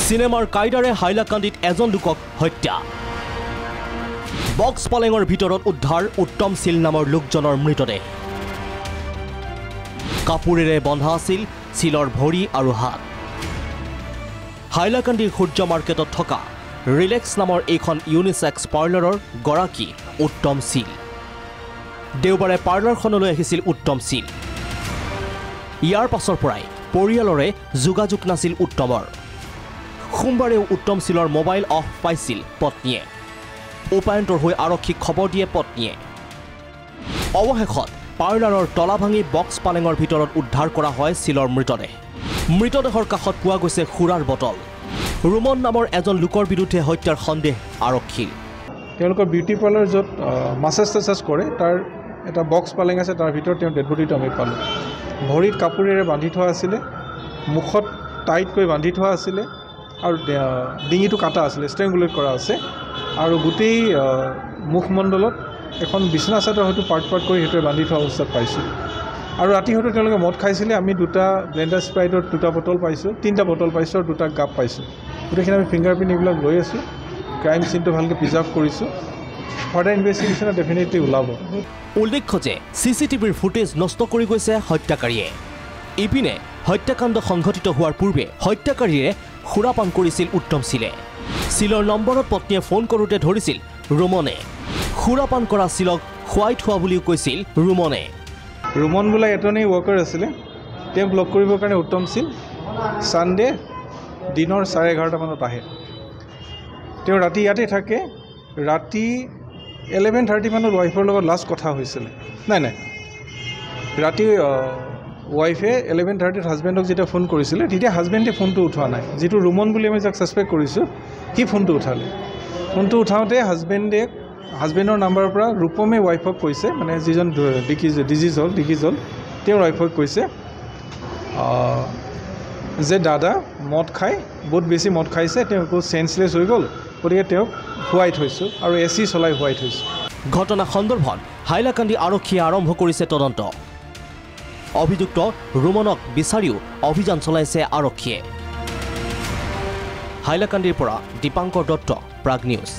চিনেমাৰ কাইদাৰে হাইলাকান্দিত এজন লোকক হত্যা বক্স পালেঙৰ ভিতৰত উদ্ধাৰ উত্তম শীল নামৰ লোকজনৰ মৃতদেহ কাপুৰেৰে বন্ধা আছিল শীলৰ ভৰি আৰু হাত হাইলাকান্দিৰ সূৰ্য মাৰ্কেটত থকা ৰিলেক্স নামৰ এইখন ইউনিচেক্স পাৰ্লাৰৰ গৰাকী উত্তম শীল দেওবাৰে পাৰ্লাৰখনলৈ আহিছিল উত্তম শীল ইয়াৰ পাছৰ পৰাই পৰিয়ালৰে যোগাযোগ নাছিল উত্তমৰ সোমবাৰেও উত্তম শীলৰ মোবাইল অফ পাইছিল পত্নীয়ে উপায়ন্তৰ হৈ আৰক্ষীক খবৰ দিয়ে পত্নীয়ে অৱশেষত পাৰ্লাৰৰ তলা ভাঙি বক্স পালেঙৰ ভিতৰত উদ্ধাৰ কৰা হয় শীলৰ মৃতদেহৰ কাষত পোৱা গৈছে খুৰাৰ বটল ৰুমন নামৰ এজন লোকৰ বিৰুদ্ধে হত্যাৰ সন্দেহ আৰক্ষীৰ তেওঁলোকৰ বিউটি পাৰ্লাৰ য'ত মাছাজ টাছাজ কৰে তাৰ এটা বক্স পালেং আছে তাৰ ভিতৰত তেওঁ ডেড বডিটো আমি পালোঁ ভৰিত কাপোৰেৰে বান্ধি থোৱা আছিলে মুখত টাইটকৈ বান্ধি থোৱা আছিলে আৰু ডিঙিটো কাটা আছিলে ষ্ট্ৰেংগুলেট কৰা আছে আৰু গোটেই মুখমণ্ডলত এখন বিছনা চাদৰ হয়তো পাৰ্ট কৰি সেইটোৱে বান্ধি থোৱা অৱস্থাত পাইছোঁ আৰু ৰাতি হয়তো তেওঁলোকে মদ খাইছিলে আমি দুটা ব্লেণ্ডাৰ স্প্ৰাইটৰ দুটা বটল পাইছোঁ তিনিটা বটল পাইছোঁ আৰু দুটা গাপ পাইছোঁ গোটেইখিনি আমি ফিংগাৰ প্ৰিণ্ট এইবিলাক লৈ আছোঁ ক্ৰাইম চিনটো ভালকৈ প্ৰিজাৰ্ভ কৰিছোঁ ফাৰ্ডাৰ ইনভেষ্টিগেশ্যনত ডেফিনেটলি ওলাব উল্লেখ্য যে চিচিটিভিৰ ফুটেজ নষ্ট কৰি গৈছে হত্যাকাৰীয়ে ইপিনে হত্যাকাণ্ড সংঘটিত হোৱাৰ পূৰ্বে হত্যাকাৰীয়ে সুৰাপান কৰিছিল উত্তম শীলে শীলৰ নম্বৰত পত্নীয়ে ফোন কৰোঁতে ধৰিছিল ৰুমনে সুৰাপান কৰা শীলক খুৱাই থোৱা বুলিও কৈছিল ৰুমন বোলা এজনেই ৱৰ্কাৰ আছিলে তেওঁক লগ কৰিবৰ কাৰণে উত্তম শীল ছানডে দিনৰ 11:30 মানত আহে তেওঁ ৰাতি ইয়াতে থাকে ৰাতি 11:30 মানত ৱাইফৰ লগত লাষ্ট কথা হৈছিলে নাই ৰাতি ৱাইফে 11:30 হাজবেণ্ডক যেতিয়া ফোন কৰিছিলে তেতিয়া হাজবেণ্ডে ফোনটো উঠোৱা নাই যিটো ৰুমন বুলি আমি যাক ছাছপেক্ট কৰিছোঁ সি ফোনটো উঠালে ফোনটো উঠাওঁতে হাজবেণ্ডৰ নাম্বাৰৰ পৰা ৰূপমে ৱাইফক কৈছে মানে যিজন ডিজিজ হ'ল তেওঁৰ ৱাইফক কৈছে যে দাদা মদ খাই বহুত বেছি মদ খাইছে তেওঁ চেঞ্চলেছ হৈ গ'ল গতিকে তেওঁক শুৱাই থৈছোঁ আৰু AC চলাই শুৱাই থৈছোঁ ঘটনা সন্দৰ্ভত হাইলাকান্দি আৰক্ষীয়ে আৰম্ভ কৰিছে তদন্ত অভিযুক্ত ৰুমনক বিচাৰিও অভিযান চলাইছে আৰক্ষীয়ে হাইলাকান্দিৰ পৰা দীপাংকৰ দত্ত প্ৰাগ নিউজ